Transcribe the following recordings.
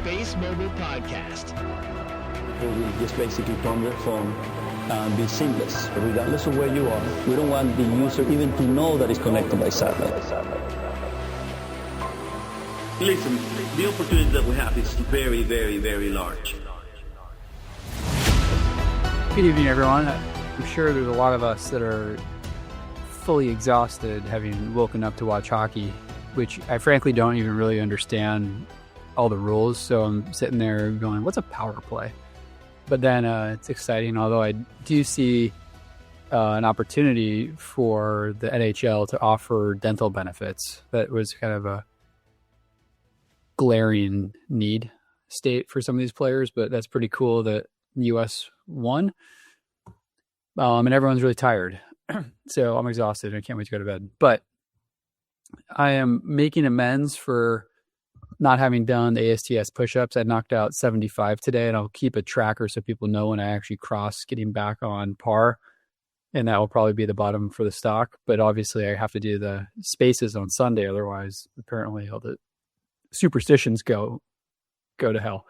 SpaceMobile podcast. We just basically turn the phone and be seamless, regardless of where you are. We don't want the user even to know that it's connected by satellite. Listen, the opportunity that we have is very, very, very large. Good evening, everyone. I'm sure there's a lot of us that are fully exhausted having woken up to watch hockey, which I frankly don't even really understand all the rules. So I'm sitting there going, what's a power play? But then it's exciting, although I do see an opportunity for the NHL to offer dental benefits. That was kind of a glaring need state for some of these players, but that's pretty cool that the U.S. won. And everyone's really tired. So I'm exhausted. I can't wait to go to bed. But I am making amends for not having done the AST push-ups. I knocked out 75 today, and I'll keep a tracker so people know when I actually cross getting back on par. And that will probably be the bottom for the stock. But obviously I have to do the spaces on Sunday. Otherwise, apparently all the superstitions go to hell.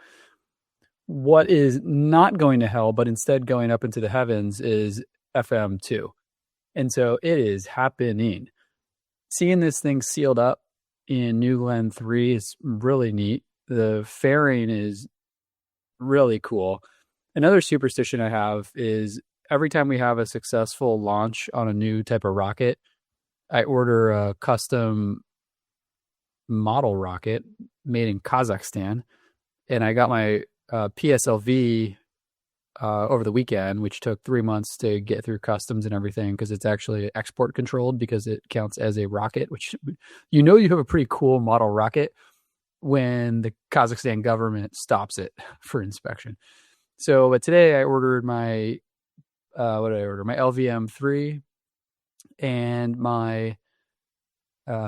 What is not going to hell, but instead going up into the heavens, is FM2. And so it is happening. Seeing this thing sealed up in New Glenn 3 is really neat. The fairing is really cool. Another superstition I have is every time we have a successful launch on a new type of rocket, I order a custom model rocket made in Kazakhstan. And I got my PSLV over the weekend, which took 3 months to get through customs and everything, because it's actually export controlled because it counts as a rocket, which you have a pretty cool model rocket when the Kazakhstan government stops it for inspection. So, but today I ordered my, what did I order? My LVM3 and my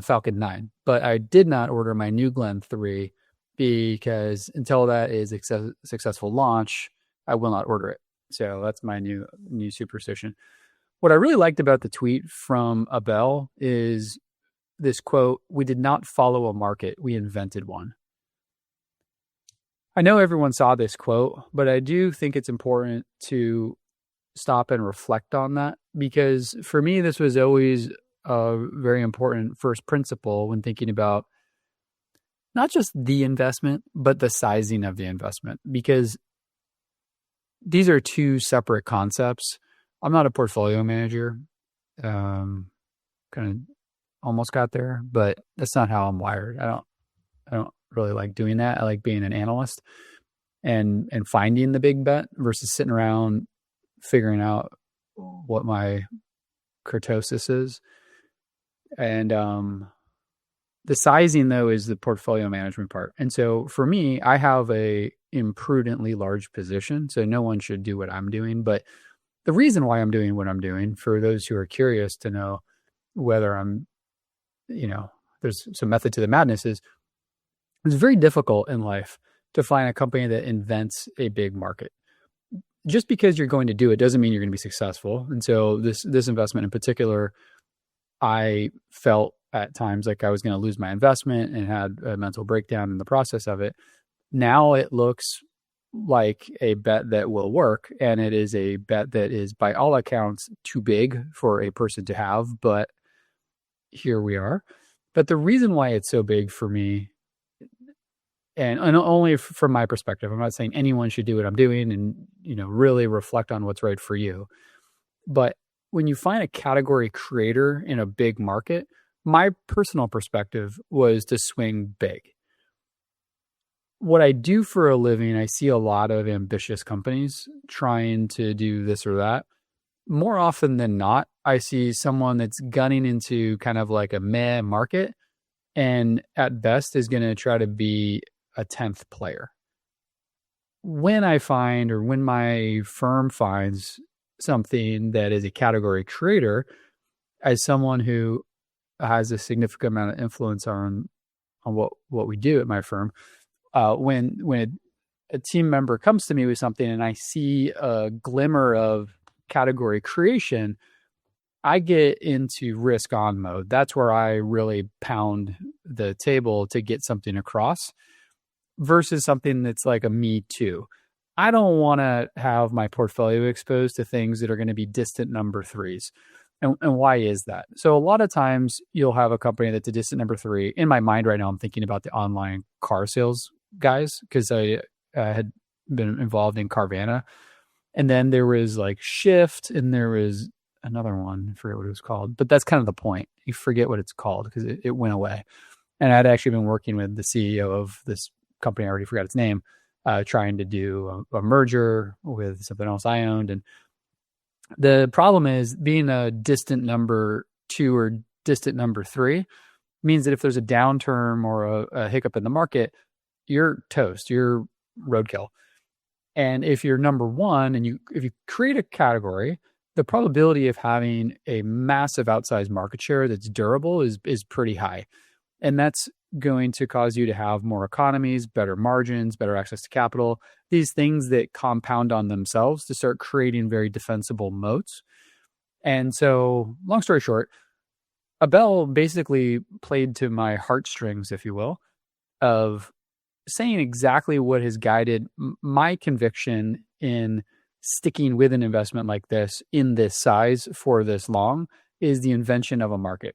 Falcon 9, but I did not order my New Glenn 3 because until that is a successful launch, I will not order it. So that's my new superstition. What I really liked about the tweet from Abel is this quote: "We did not follow a market, we invented one." I know everyone saw this quote, but I do think it's important to stop and reflect on that, because for me, this was always a very important first principle when thinking about not just the investment, but the sizing of the investment, because these are two separate concepts. I'm not a portfolio manager. Kind of almost got there, but that's not how I'm wired. I don't really like doing that. I like being an analyst and finding the big bet versus sitting around figuring out what my kurtosis is. And the sizing, though, is the portfolio management part. And so for me, I have a imprudently large position, so no one should do what I'm doing. But the reason why I'm doing what I'm doing, for those who are curious to know whether I'm, there's some method to the madness, is it's very difficult in life to find a company that invents a big market. Just because you're going to do it doesn't mean you're going to be successful. And so this investment in particular, I felt at times like I was going to lose my investment and had a mental breakdown in the process of it. Now it looks like a bet that will work, and it is a bet that is by all accounts too big for a person to have, but here we are. But the reason why it's so big for me, and only from my perspective, I'm not saying anyone should do what I'm doing and, really reflect on what's right for you. But when you find a category creator in a big market, my personal perspective was to swing big. What I do for a living, I see a lot of ambitious companies trying to do this or that. More often than not, I see someone that's gunning into kind of like a meh market and at best is going to try to be a 10th player. When I find, or when my firm finds something that is a category creator, as someone who has a significant amount of influence on what we do at my firm, when a team member comes to me with something and I see a glimmer of category creation, I get into risk on mode. That's where I really pound the table to get something across. versus something that's like a me too. I don't want to have my portfolio exposed to things that are going to be distant number threes. And why is that? So a lot of times you'll have a company that's a distant number three. In my mind right now, I'm thinking about the online car sales guys because I had been involved in Carvana. And then there was like Shift and there was another one. I forget what it was called, but that's kind of the point. You forget what it's called because it went away. And I'd actually been working with the CEO of this company. I already forgot its name, trying to do a merger with something else I owned. And the problem is being a distant number two or distant number three means that if there's a downturn or a hiccup in the market, you're toast, you're roadkill. And if you're number one and if you create a category, the probability of having a massive outsized market share that's durable is pretty high. And that's going to cause you to have more economies, better margins, better access to capital, these things that compound on themselves to start creating very defensible moats. And so, long story short, Abel basically played to my heartstrings, if you will, of saying exactly what has guided my conviction in sticking with an investment like this in this size for this long is the invention of a market.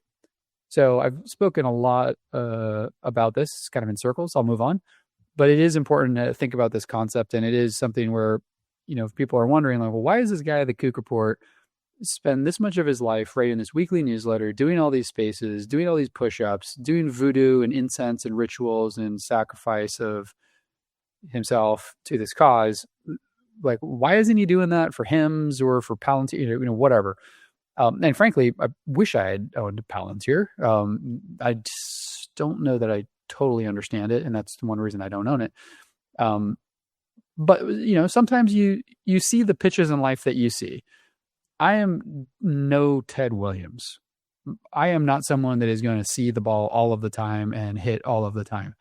So I've spoken a lot about this kind of in circles. I'll move on, but it is important to think about this concept. And it is something where, if people are wondering like, well, why is this guy at the Kook report spend this much of his life writing this weekly newsletter, doing all these spaces, doing all these push-ups, doing voodoo and incense and rituals and sacrifice of himself to this cause? Like, why isn't he doing that for hymns or for Palantir, whatever? And frankly, I wish I had owned Palantir. I just don't know that I totally understand it. And that's one reason I don't own it. But sometimes you see the pitches in life that you see. I am no Ted Williams. I am not someone that is going to see the ball all of the time and hit all of the time.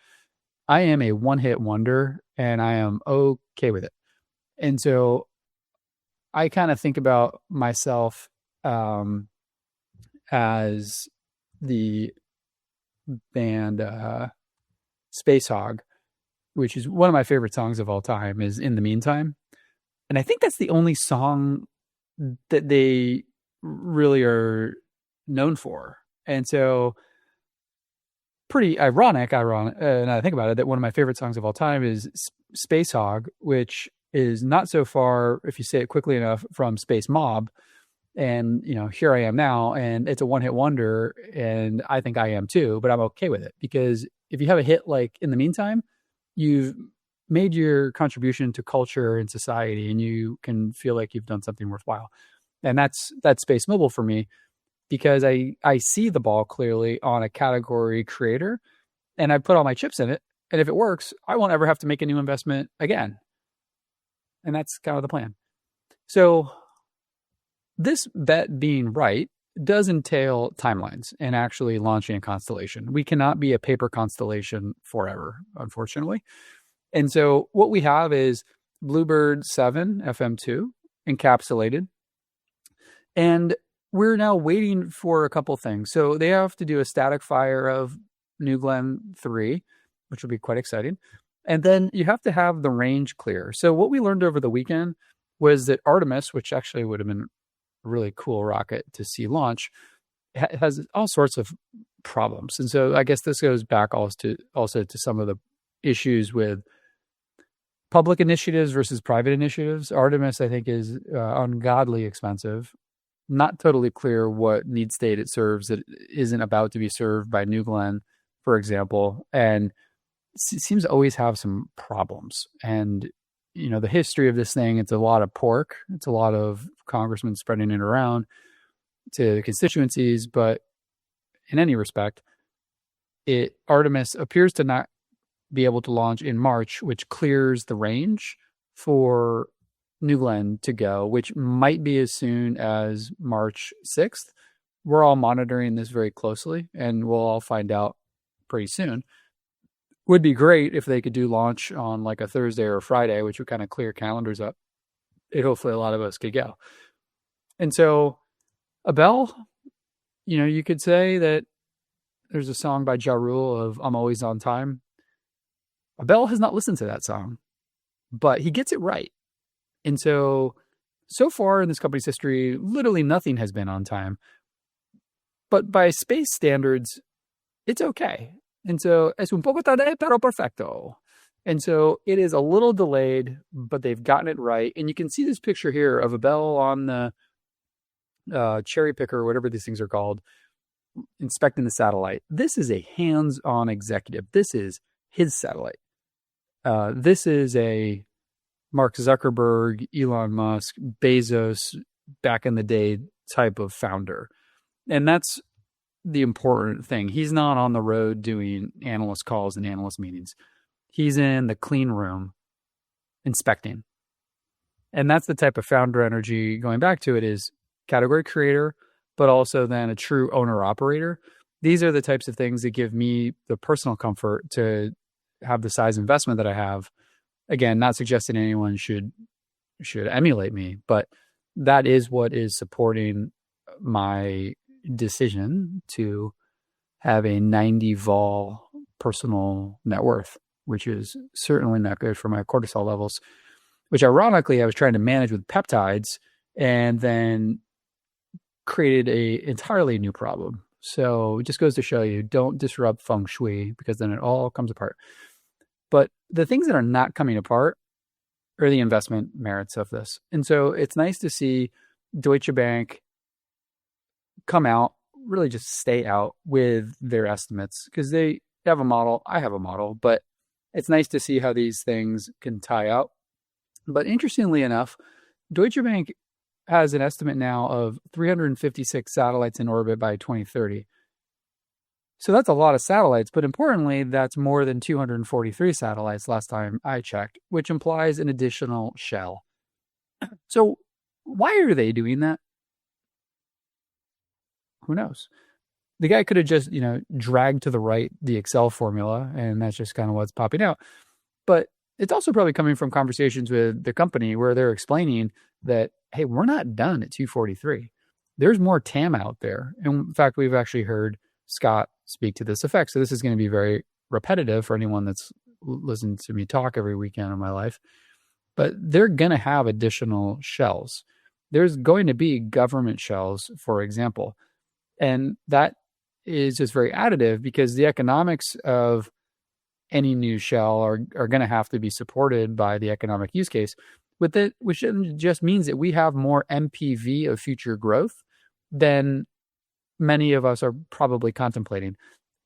I am a one-hit wonder and I am okay with it. And so I kind of think about myself as the band Space Hog, which is one of my favorite songs of all time, is In the Meantime. And I think that's the only song that they really are known for. And so pretty ironic, and I think about it, that one of my favorite songs of all time is Space Hog, which is not so far, if you say it quickly enough, from Space Mob. And, here I am now, and it's a one-hit wonder, and I think I am too, but I'm okay with it. Because if you have a hit like In the Meantime, you've made your contribution to culture and society, and you can feel like you've done something worthwhile. And that's SpaceMobile for me, because I see the ball clearly on a category creator, and I put all my chips in it. And if it works, I won't ever have to make a new investment again. And that's kind of the plan. So this bet being right does entail timelines and actually launching a constellation. We cannot be a paper constellation forever, unfortunately. And so what we have is Bluebird 7 FM2 encapsulated. And we're now waiting for a couple things. So they have to do a static fire of New Glenn 3, which will be quite exciting. And then you have to have the range clear. So what we learned over the weekend was that Artemis, which actually would have been a really cool rocket to see launch, has all sorts of problems. And so I guess this goes back also to some of the issues with public initiatives versus private initiatives. Artemis, I think, is ungodly expensive. Not totally clear what need state it serves that isn't about to be served by New Glenn, for example. And it seems to always have some problems. And, the history of this thing, it's a lot of pork. It's a lot of congressmen spreading it around to constituencies. But in any respect, Artemis appears to not be able to launch in March, which clears the range for New Glenn to go, which might be as soon as March 6th. We're all monitoring this very closely, and we'll all find out pretty soon. Would be great if they could do launch on like a Thursday or a Friday, which would kind of clear calendars up. Hopefully a lot of us could go. And so Abel, you could say that there's a song by Ja Rule of I'm Always on Time. Abel has not listened to that song, but he gets it right. And so far in this company's history, literally nothing has been on time. But by space standards, it's okay. And so, es un poco tarde, pero perfecto. And so it is a little delayed, but they've gotten it right. And you can see this picture here of Abel on the cherry picker, or whatever these things are called, inspecting the satellite. This is a hands-on executive. This is his satellite. This is a Mark Zuckerberg, Elon Musk, Bezos, back in the day type of founder. And that's the important thing. He's not on the road doing analyst calls and analyst meetings. He's in the clean room inspecting. And that's the type of founder energy, going back to it, is category creator, but also then a true owner operator. These are the types of things that give me the personal comfort to have the size investment that I have. Again, not suggesting anyone should emulate me, but that is what is supporting my decision to have a 90 vol personal net worth, which is certainly not good for my cortisol levels, which ironically I was trying to manage with peptides and then created a entirely new problem. So it just goes to show you, don't disrupt feng shui, because then it all comes apart. But the things that are not coming apart are the investment merits of this. And so it's nice to see Deutsche Bank come out, really just stay out with their estimates, because they have a model, I have a model, but it's nice to see how these things can tie out. But interestingly enough, Deutsche Bank has an estimate now of 356 satellites in orbit by 2030. So that's a lot of satellites, but importantly, that's more than 243 satellites last time I checked, which implies an additional shell. So why are they doing that? Who knows? The guy could have just, dragged to the right the Excel formula, and that's just kind of what's popping out. But it's also probably coming from conversations with the company where they're explaining that, hey, we're not done at 243. There's more TAM out there. And in fact, we've actually heard Scott speak to this effect. So this is going to be very repetitive for anyone that's listened to me talk every weekend of my life. But they're going to have additional shells. There's going to be government shells, for example. And that is just very additive, because the economics of any new shell are going to have to be supported by the economic use case, which just means that we have more MPV of future growth than many of us are probably contemplating.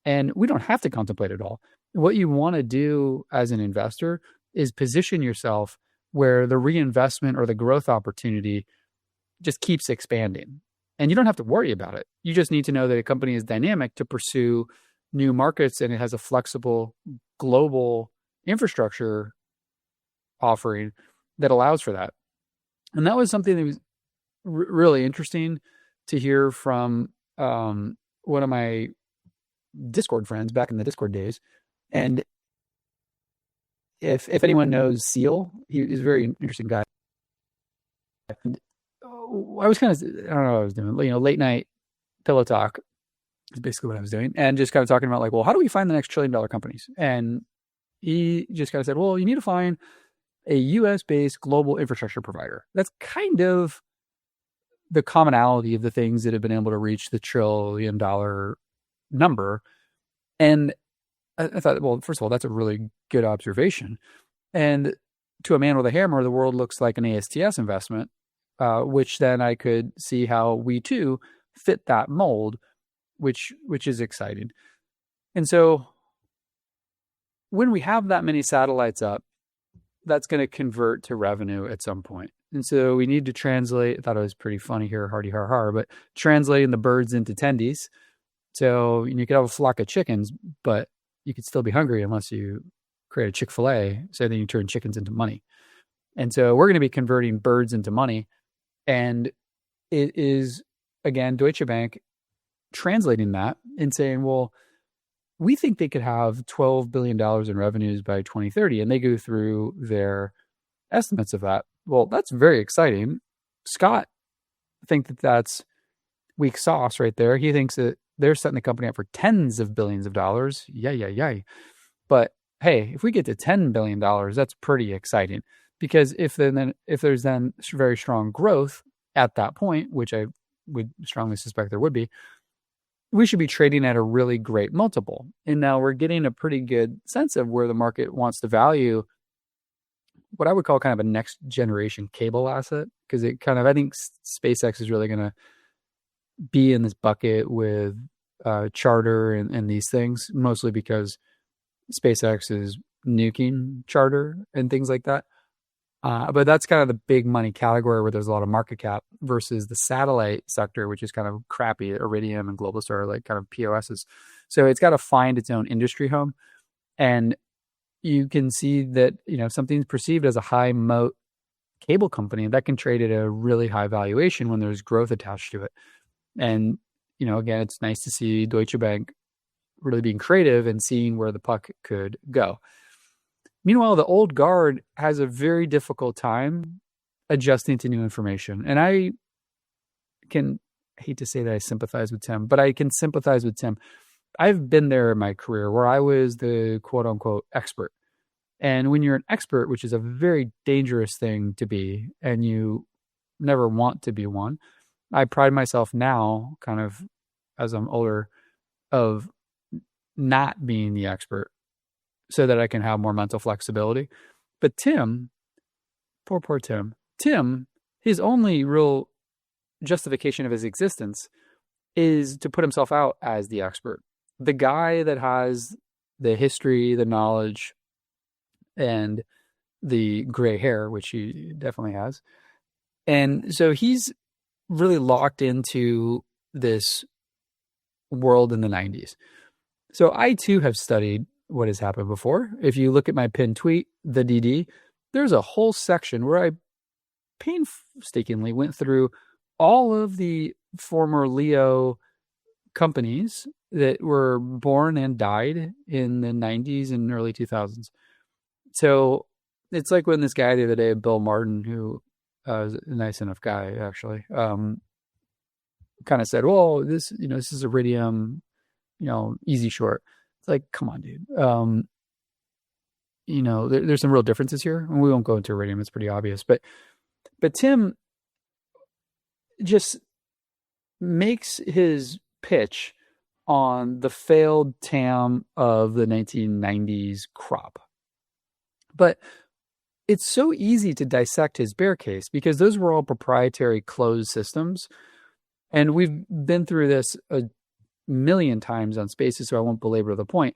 And we don't have to contemplate it all. What you want to do as an investor is position yourself where the reinvestment or the growth opportunity just keeps expanding. And you don't have to worry about it. You just need to know that a company is dynamic to pursue new markets, and it has a flexible global infrastructure offering that allows for that. And that was something that was really interesting to hear from one of my Discord friends back in the Discord days. And if anyone knows Seal, he's a very interesting guy. And I was kind of, I don't know what I was doing, late night pillow talk is basically what I was doing. And just kind of talking about like, well, how do we find the next $1 trillion companies? And he just kind of said, well, you need to find a US-based global infrastructure provider. That's kind of the commonality of the things that have been able to reach the $1 trillion number. And I thought, well, first of all, that's a really good observation. And to a man with a hammer, the world looks like an ASTS investment, which then I could see how we too fit that mold, which is exciting. And so when we have that many satellites up, that's going to convert to revenue at some point. And so we need to translate. I thought it was pretty funny here, hardy har har, but translating the birds into tendies. So you could have a flock of chickens, but you could still be hungry unless you create a Chick-fil-A. So then you turn chickens into money. And so we're going to be converting birds into money. And it is, again, Deutsche Bank translating that and saying, well, we think they could have $12 billion in revenues by 2030. And they go through their estimates of that. Well, that's very exciting. Scott thinks that that's weak sauce right there. He thinks that they're setting the company up for tens of billions of dollars. Yay. But hey, if we get to $10 billion, that's pretty exciting, because if there's then very strong growth at that point, which I would strongly suspect there would be, we should be trading at a really great multiple. And now we're getting a pretty good sense of where the market wants to value what I would call kind of a next generation cable asset, because it kind of, I think SpaceX is really going to be in this bucket with Charter and these things, mostly because SpaceX is nuking Charter and things like that. But that's kind of the big money category where there's a lot of market cap, versus the satellite sector, which is kind of crappy. Iridium and Globalstar are like kind of POSs. So it's got to find its own industry home. And you can see that, if something's perceived as a high moat cable company, that can trade at a really high valuation when there's growth attached to it. And, again, it's nice to see Deutsche Bank really being creative and seeing where the puck could go. Meanwhile, the old guard has a very difficult time adjusting to new information. And I hate to say that I sympathize with Tim, but I can sympathize with Tim. I've been there in my career where I was the quote unquote expert. And when you're an expert, which is a very dangerous thing to be, and you never want to be one, I pride myself now, kind of as I'm older, of not being the expert so that I can have more mental flexibility. But Tim, poor Tim, his only real justification of his existence is to put himself out as the expert. The guy that has the history, the knowledge, and the gray hair, which he definitely has. And so he's really locked into this world in the 90s. So I too have studied what has happened before. If you look at my pinned tweet, the DD, there's a whole section where I painstakingly went through all of the former LEO companies that were born and died in the 90s and early 2000s. So it's like when this guy the other day, Bill Martin, who was a nice enough guy actually, kind of said, well, this is Iridium, easy short. It's like, come on, dude. There's some real differences here, and we won't go into Iridium. It's pretty obvious, but Tim just makes his pitch on the failed TAM of the 1990s crop. But it's so easy to dissect his bear case because those were all proprietary closed systems. And we've been through this a million times on Spaces, so I won't belabor the point.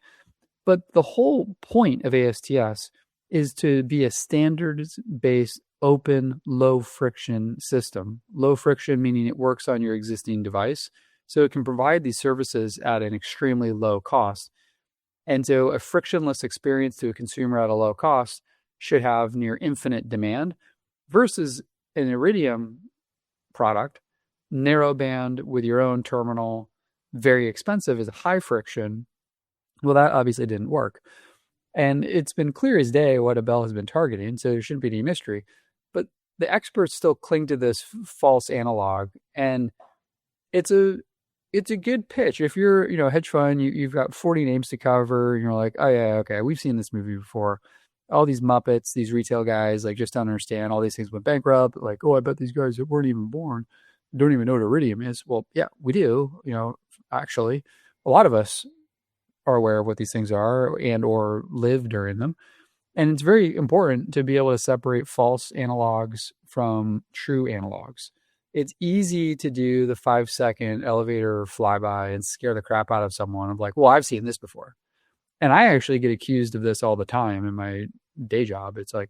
But the whole point of ASTS is to be a standards-based, open, low-friction system. Low friction meaning it works on your existing device, so it can provide these services at an extremely low cost. And so a frictionless experience to a consumer at a low cost should have near infinite demand, versus an Iridium product, narrowband with your own terminal, very expensive, is high friction. Well, that obviously didn't work. And it's been clear as day what Abel has been targeting, so there shouldn't be any mystery. But the experts still cling to this false analog, and it's a good pitch. If you're, a hedge fund, you've got 40 names to cover, and you're like, oh yeah, okay, we've seen this movie before. All these Muppets, these retail guys, just don't understand. All these things went bankrupt. Like, oh, I bet these guys that weren't even born don't even know what Iridium is. Well, yeah, we do. Actually, a lot of us are aware of what these things are and or live during them. And it's very important to be able to separate false analogs from true analogs. It's easy to do the 5-second elevator flyby and scare the crap out of someone of like, well, I've seen this before. And I actually get accused of this all the time in my day job. It's like,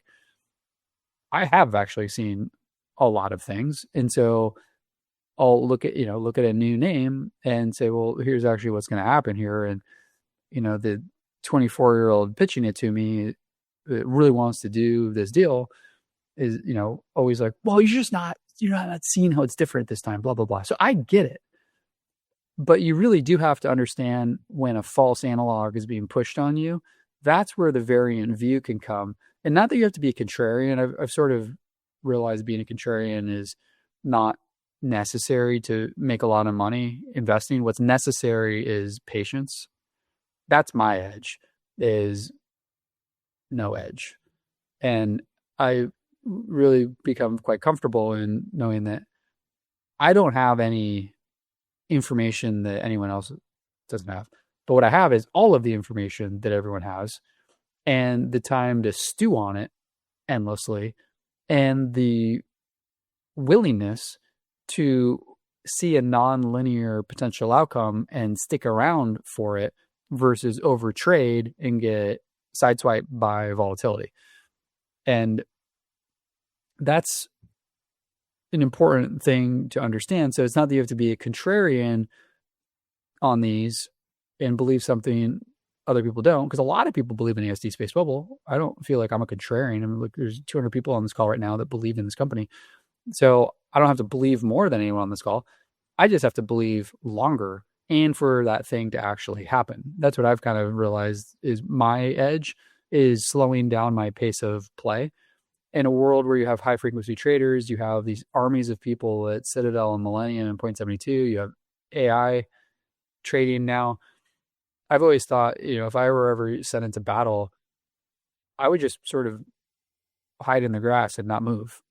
I have actually seen a lot of things. And so I'll look at a new name and say, well, here's actually what's going to happen here. And, the 24-year-old pitching it to me that really wants to do this deal is, always like, well, you're not seeing how it's different this time, blah, blah, blah. So I get it. But you really do have to understand when a false analog is being pushed on you. That's where the variant view can come. And not that you have to be a contrarian. I've sort of realized being a contrarian is not necessary to make a lot of money investing. What's necessary is patience. That's my edge, is no edge. And I really become quite comfortable in knowing that I don't have any information that anyone else doesn't have. But what I have is all of the information that everyone has, and the time to stew on it endlessly, and the willingness to see a non-linear potential outcome and stick around for it versus overtrade and get sideswiped by volatility. And that's an important thing to understand. So it's not that you have to be a contrarian on these and believe something other people don't, because a lot of people believe in AST SpaceMobile. I don't feel like I'm a contrarian. I mean, look, there's 200 people on this call right now that believe in this company. So I don't have to believe more than anyone on this call. I just have to believe longer and for that thing to actually happen. That's what I've kind of realized is my edge, is slowing down my pace of play. In a world where you have high frequency traders, you have these armies of people at Citadel and Millennium and Point 72, you have AI trading now. I've always thought, if I were ever sent into battle, I would just sort of hide in the grass and not move,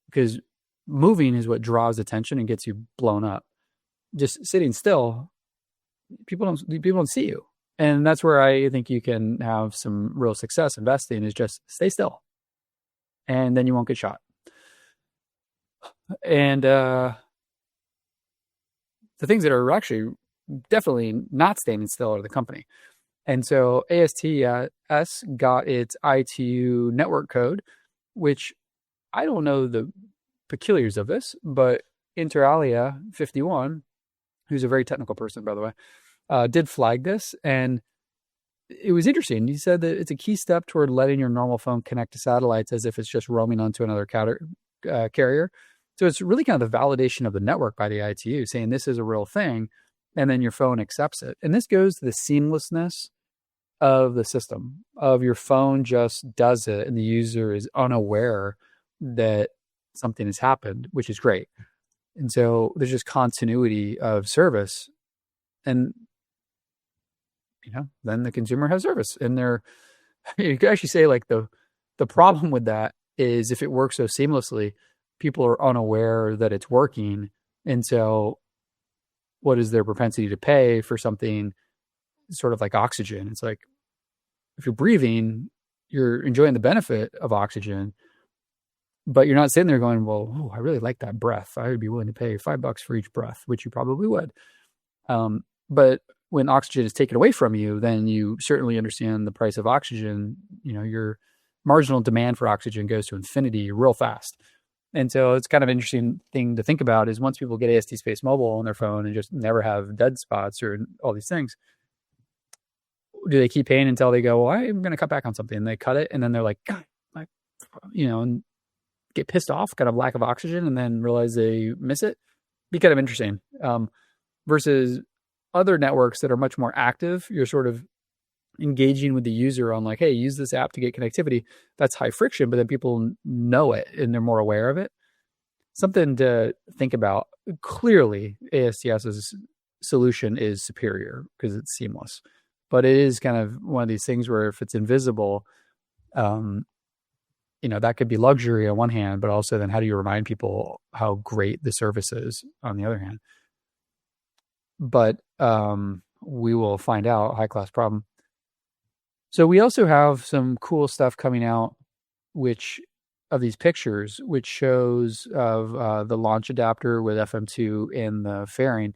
because moving is what draws attention and gets you blown up. Just sitting still, people don't see you. And that's where I think you can have some real success investing, is just stay still. And then you won't get shot. And the things that are actually definitely not standing still are the company. And so ASTS got its ITU network code, which I don't know the peculiars of this, but Inter alia 51, who's a very technical person, by the way, did flag this. And it was interesting. He said that it's a key step toward letting your normal phone connect to satellites as if it's just roaming onto another carrier. So it's really kind of the validation of the network by the ITU, saying this is a real thing, and then your phone accepts it. And this goes to the seamlessness of the system, of your phone just does it, and the user is unaware that something has happened, which is great. And so there's just continuity of service, and then the consumer has service. And you could actually say, like, the problem with that is if it works so seamlessly, people are unaware that it's working. And so what is their propensity to pay for something sort of like oxygen? It's like, if you're breathing, you're enjoying the benefit of oxygen, but you're not sitting there going, well, I really like that breath. I would be willing to pay $5 for each breath, which you probably would. But when oxygen is taken away from you, then you certainly understand the price of oxygen. Your marginal demand for oxygen goes to infinity real fast. And so it's kind of an interesting thing to think about, is once people get AST SpaceMobile on their phone and just never have dead spots or all these things, do they keep paying until they go, well, I'm going to cut back on something? And they cut it, and then they're like, God, and get pissed off, kind of lack of oxygen, and then realize they miss it. Be kind of interesting. Versus other networks that are much more active, you're sort of engaging with the user on, like, hey, use this app to get connectivity. That's high friction, but then people know it and they're more aware of it. Something to think about. Clearly, ASTS's solution is superior because it's seamless, but it is kind of one of these things where if it's invisible, that could be luxury on one hand, but also then how do you remind people how great the service is on the other hand? But we will find out. High class problem. So we also have some cool stuff coming out, which of these pictures, which shows of the launch adapter with FM2 and the fairing.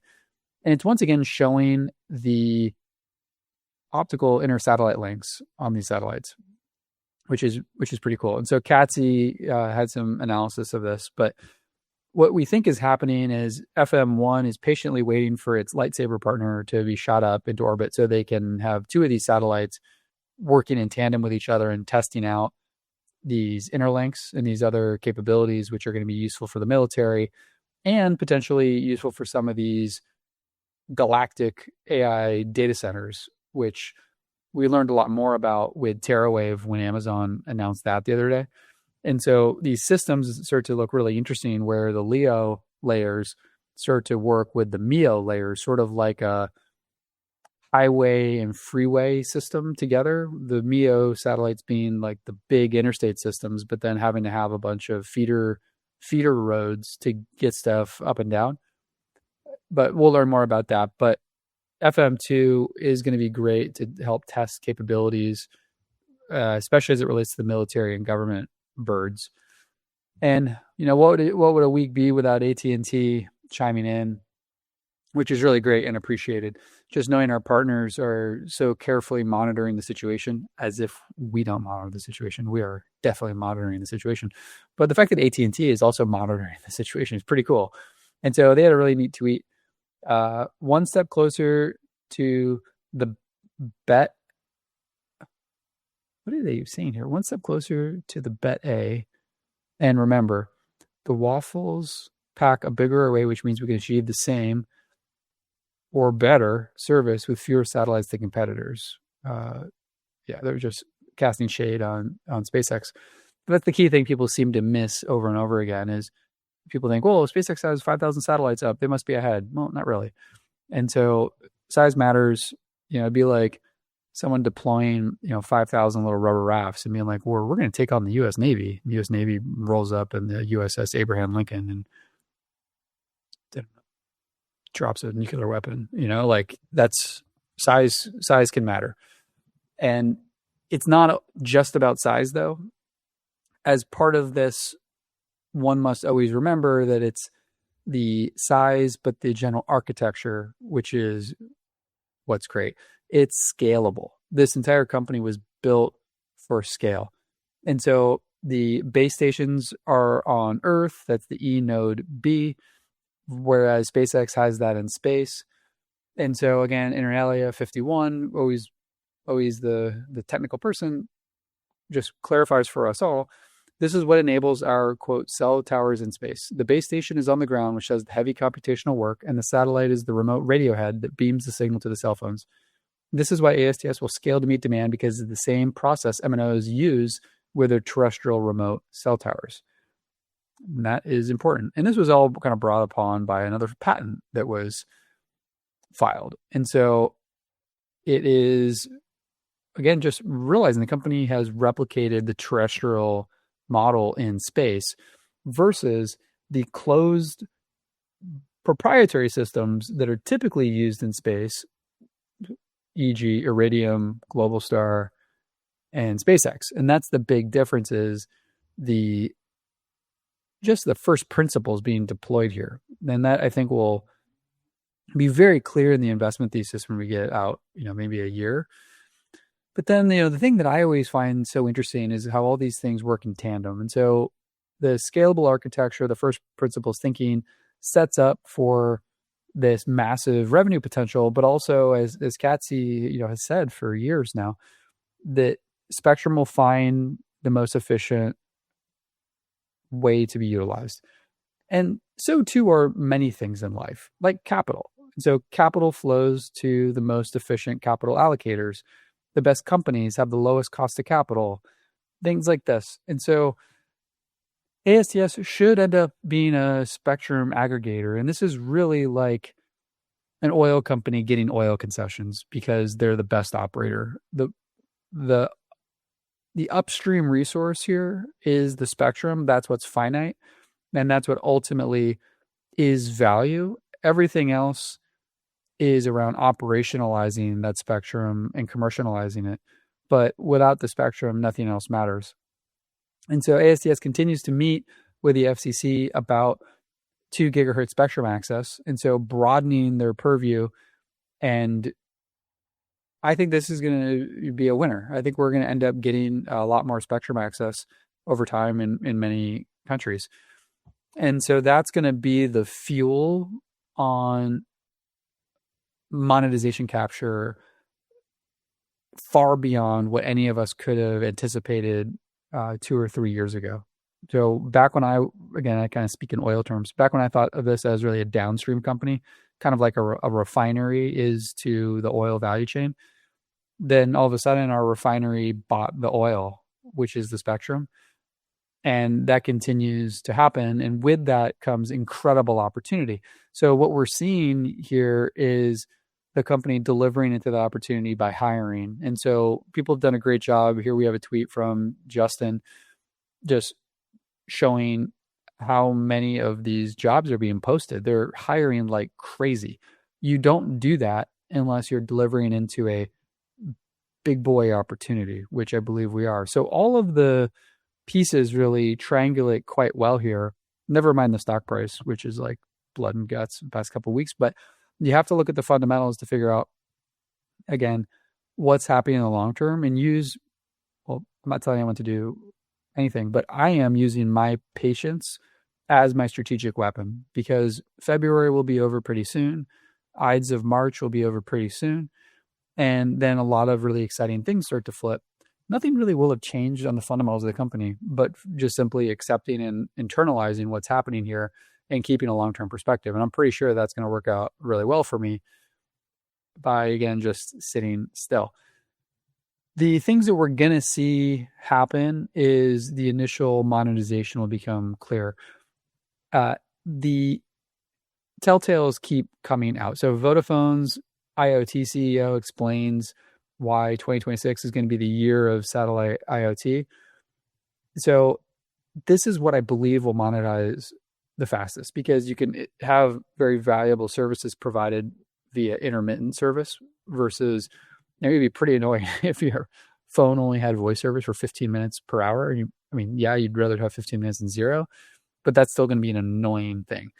And it's once again showing the optical inter-satellite links on these satellites, which is pretty cool. And so Katzy had some analysis of this, but what we think is happening is FM1 is patiently waiting for its lightsaber partner to be shot up into orbit so they can have two of these satellites working in tandem with each other and testing out these interlinks and these other capabilities, which are going to be useful for the military and potentially useful for some of these galactic AI data centers, which we learned a lot more about with TerraWave when Amazon announced that the other day. And so these systems start to look really interesting, where the LEO layers start to work with the MEO layers, sort of like a highway and freeway system together. The MEO satellites being like the big interstate systems, but then having to have a bunch of feeder roads to get stuff up and down. But we'll learn more about that. But FM2 is going to be great to help test capabilities, especially as it relates to the military and government birds. And what would a week be without AT&T chiming in, which is really great and appreciated. Just knowing our partners are so carefully monitoring the situation, as if we don't monitor the situation. We are definitely monitoring the situation. But the fact that AT&T is also monitoring the situation is pretty cool. And so they had a really neat tweet. One step closer to the bet. What are they saying here? One step closer to the bet A. And remember, the waffles pack a bigger array, which means we can achieve the same or better service with fewer satellites than competitors. They're just casting shade on SpaceX. But that's the key thing people seem to miss over and over again is people think, well, SpaceX has 5,000 satellites up. They must be ahead. Well, not really. And so size matters. It'd be like someone deploying, 5,000 little rubber rafts and being like, well, we're going to take on the U.S. Navy. The U.S. Navy rolls up in the USS Abraham Lincoln and drops a nuclear weapon. That's size can matter. And it's not just about size, though. As part of this, one must always remember that it's the size, but the general architecture, which is what's great. It's scalable. This entire company was built for scale. And so the base stations are on Earth. That's the E node B, whereas SpaceX has that in space. And so again, inter alia 51, always the technical person, just clarifies for us all. This is what enables our, quote, cell towers in space. The base station is on the ground, which does the heavy computational work, and the satellite is the remote radio head that beams the signal to the cell phones. This is why ASTS will scale to meet demand because of the same process MNOs use with their terrestrial remote cell towers. And that is important. And this was all kind of brought upon by another patent that was filed. And so it is, again, just realizing the company has replicated the terrestrial model in space versus the closed proprietary systems that are typically used in space, e.g. Iridium, Globalstar, and SpaceX. And that's the big difference is just the first principles being deployed here. And that I think will be very clear in the investment thesis when we get out, maybe a year. But then, the thing that I always find so interesting is how all these things work in tandem. And so the scalable architecture, the first principles thinking sets up for this massive revenue potential, but also as Katsi, has said for years now, that Spectrum will find the most efficient way to be utilized. And so too are many things in life, like capital. And so capital flows to the most efficient capital allocators. The best companies have the lowest cost of capital, things like this. And so ASTS should end up being a spectrum aggregator. And this is really like an oil company getting oil concessions because they're the best operator. The upstream resource here is the spectrum. That's what's finite. And that's what ultimately is value. Everything else is around operationalizing that spectrum and commercializing it. But without the spectrum, nothing else matters. And so ASTS continues to meet with the FCC about 2 gigahertz spectrum access. And so broadening their purview. And I think this is going to be a winner. I think we're going to end up getting a lot more spectrum access over time in many countries. And so that's going to be the fuel on monetization capture far beyond what any of us could have anticipated 2 or 3 years ago. So back when I kind of speak in oil terms, back when I thought of this as really a downstream company, kind of like a refinery is to the oil value chain, then all of a sudden our refinery bought the oil, which is the spectrum. And that continues to happen. And with that comes incredible opportunity. So what we're seeing here is the company delivering into the opportunity by hiring. And so people have done a great job. Here we have a tweet from Justin just showing how many of these jobs are being posted. They're hiring like crazy. You don't do that unless you're delivering into a big boy opportunity, which I believe we are. So all of the pieces really triangulate quite well here. Never mind the stock price, which is like blood and guts the past couple of weeks, but you have to look at the fundamentals to figure out, again, what's happening in the long term and I'm not telling anyone to do anything, but I am using my patience as my strategic weapon, because February will be over pretty soon. Ides of March will be over pretty soon. And then a lot of really exciting things start to flip. Nothing really will have changed on the fundamentals of the company, but just simply accepting and internalizing what's happening here and keeping a long-term perspective. And I'm pretty sure that's going to work out really well for me by, again, just sitting still. The things that we're going to see happen is the initial monetization will become clear. The telltales keep coming out. So Vodafone's IoT CEO explains why 2026 is going to be the year of satellite IoT. So this is what I believe will monetize the fastest, because you can have very valuable services provided via intermittent service versus, it would be pretty annoying if your phone only had voice service for 15 minutes per hour. And you'd rather have 15 minutes than zero, but that's still going to be an annoying thing.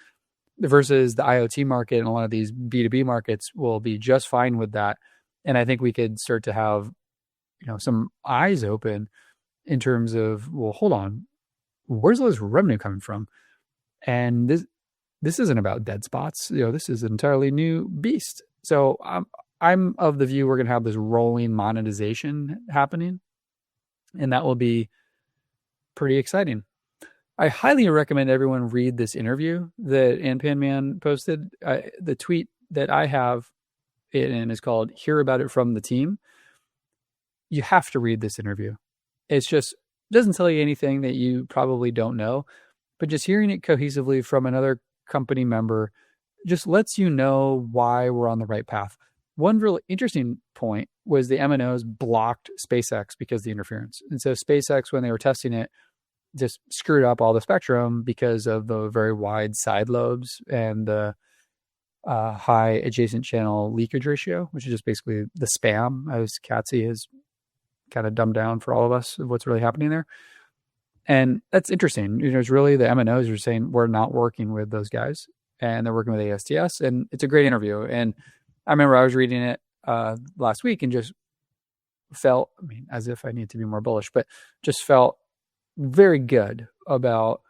Versus the IoT market and a lot of these B2B markets will be just fine with that. And I think we could start to have, some eyes open in terms of, well, hold on, where's all this revenue coming from? And this isn't about dead spots. This is an entirely new beast. So I'm of the view we're going to have this rolling monetization happening, and that will be pretty exciting. I highly recommend everyone read this interview that Anpan Man posted. The tweet that I have and is called "Hear About It from the Team." You have to read this interview. It's just doesn't tell you anything that you probably don't know, but just hearing it cohesively from another company member just lets you know why we're on the right path. One really interesting point was the MNOs blocked SpaceX because of the interference. And so SpaceX, when they were testing it, just screwed up all the spectrum because of the very wide side lobes and the high adjacent channel leakage ratio, which is just basically the spam, as Katzy has kind of dumbed down for all of us of what's really happening there. And that's interesting. It's really the MNOs are saying we're not working with those guys, and they're working with ASTS, and it's a great interview. And I remember I was reading it last week and just felt, as if I need to be more bullish, but just felt very good about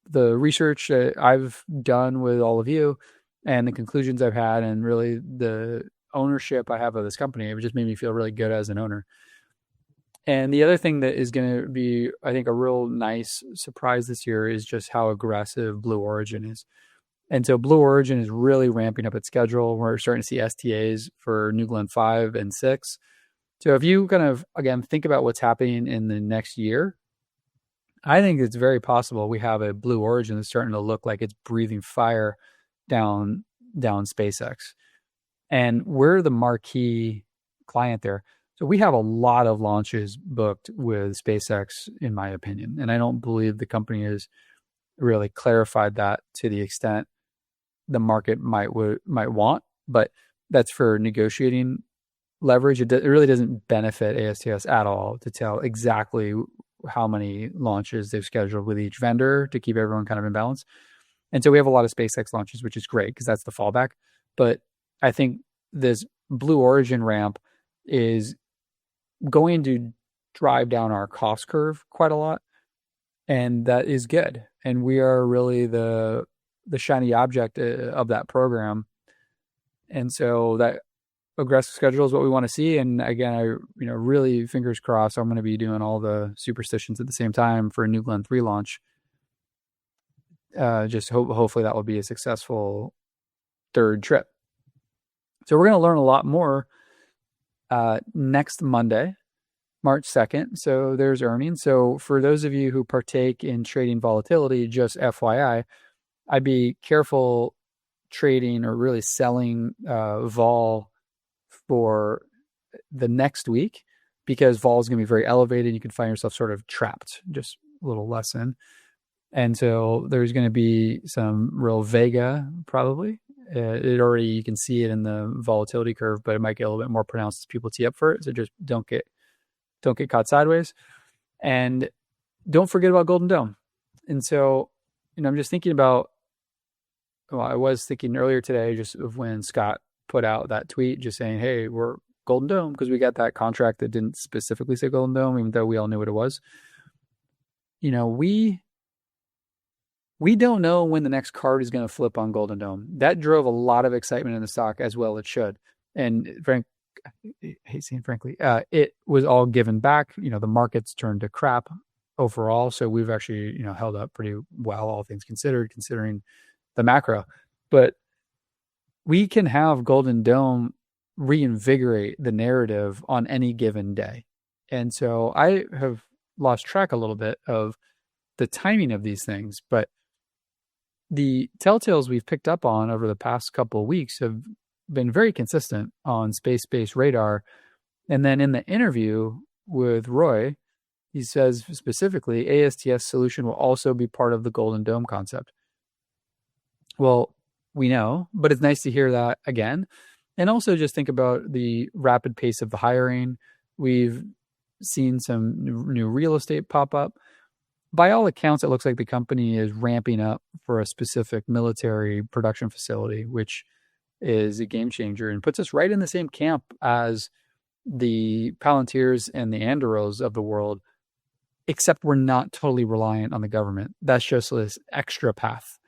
the research that I've done with all of you and the conclusions I've had, and really the ownership I have of this company. It just made me feel really good as an owner. And the other thing that is going to be, I think, a real nice surprise this year is just how aggressive Blue Origin is. And so Blue Origin is really ramping up its schedule. We're starting to see STAs for New Glenn 5 and 6. So if you kind of, again, think about what's happening in the next year, I think it's very possible we have a Blue Origin that's starting to look like it's breathing fire down SpaceX. And we're the marquee client there. So we have a lot of launches booked with SpaceX, in my opinion. And I don't believe the company has really clarified that to the extent the market might want, but that's for negotiating leverage. It really doesn't benefit ASTS at all to tell exactly how many launches they've scheduled with each vendor to keep everyone kind of in balance. And so we have a lot of SpaceX launches, which is great because that's the fallback. But I think this Blue Origin ramp is going to drive down our cost curve quite a lot. And that is good. And we are really the shiny object of that program. And so that aggressive schedule is what we want to see. And again, I really fingers crossed, I'm going to be doing all the superstitions at the same time for a New Glenn 3 launch. Hopefully that will be a successful third trip. So we're going to learn a lot more next Monday, March 2nd. So there's earnings. So for those of you who partake in trading volatility, just FYI, I'd be careful trading or really selling vol for the next week, because vol is going to be very elevated. You can find yourself sort of trapped. Just a little lesson. And so there's going to be some real vega probably. It already, you can see it in the volatility curve, but it might get a little bit more pronounced as people tee up for it. So just don't get caught sideways. And don't forget about Golden Dome. And so, I'm just thinking about, I was thinking earlier today just of when Scott put out that tweet just saying, hey, we're Golden Dome, because we got that contract that didn't specifically say Golden Dome, even though we all knew what it was. We don't know when the next card is going to flip on Golden Dome. That drove a lot of excitement in the stock, as well it should. And I hate saying frankly, it was all given back. The markets turned to crap overall. So we've actually, held up pretty well, all things considered, considering the macro. But we can have Golden Dome reinvigorate the narrative on any given day. And so I have lost track a little bit of the timing of these things, but the telltales we've picked up on over the past couple of weeks have been very consistent on space-based radar. And then in the interview with Roy, he says specifically, ASTS solution will also be part of the Golden Dome concept. Well, we know, but it's nice to hear that again. And also just think about the rapid pace of the hiring. We've seen some new real estate pop up. By all accounts, it looks like the company is ramping up for a specific military production facility, which is a game changer and puts us right in the same camp as the Palantirs and the Anduros of the world, except we're not totally reliant on the government. That's just this extra path.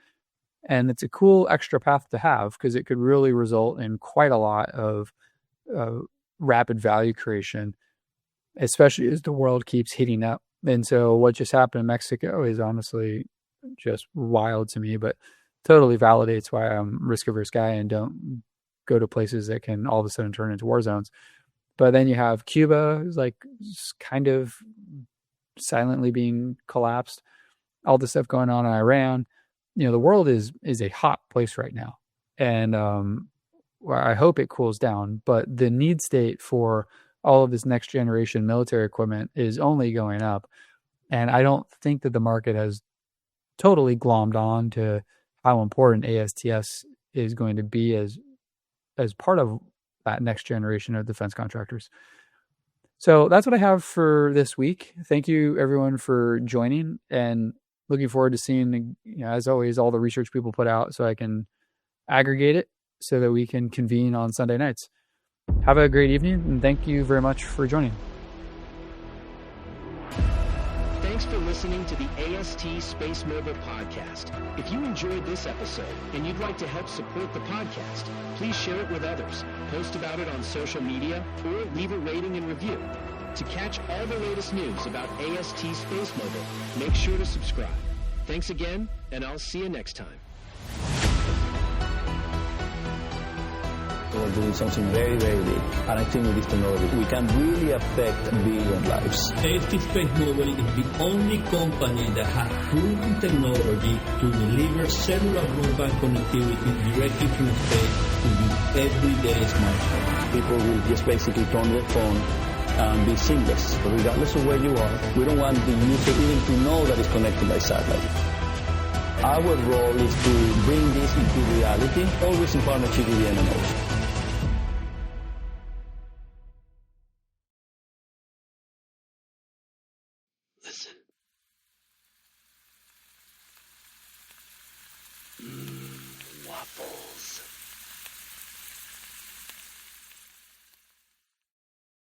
And it's a cool extra path to have, because it could really result in quite a lot of rapid value creation, especially as the world keeps heating up. And so what just happened in Mexico is honestly just wild to me, but totally validates why I'm a risk-averse guy and don't go to places that can all of a sudden turn into war zones. But then you have Cuba, who's like kind of silently being collapsed, all the stuff going on in Iran. The world is a hot place right now. And I hope it cools down, but the need state for all of this next generation military equipment is only going up. And I don't think that the market has totally glommed on to how important ASTS is going to be as part of that next generation of defense contractors. So that's what I have for this week. Thank you everyone for joining, and looking forward to seeing, as always, all the research people put out so I can aggregate it so that we can convene on Sunday nights. Have a great evening, and thank you very much for joining. Thanks for listening to the AST SpaceMobile podcast. If you enjoyed this episode and you'd like to help support the podcast, please share it with others, post about it on social media, or leave a rating and review. To catch all the latest news about AST SpaceMobile, make sure to subscribe. Thanks again, and I'll see you next time. We're doing something very, very big. And I think with this technology, we can really affect billion lives. AST SpaceMobile is the only company that has proven technology to deliver cellular broadband connectivity directly from space to your everyday smartphone. People will just basically turn their phone and be seamless, regardless of where you are. We don't want the user even to know that it's connected by satellite. Our role is to bring this into reality, always in partnership with the MNOs. Listen. Waffle.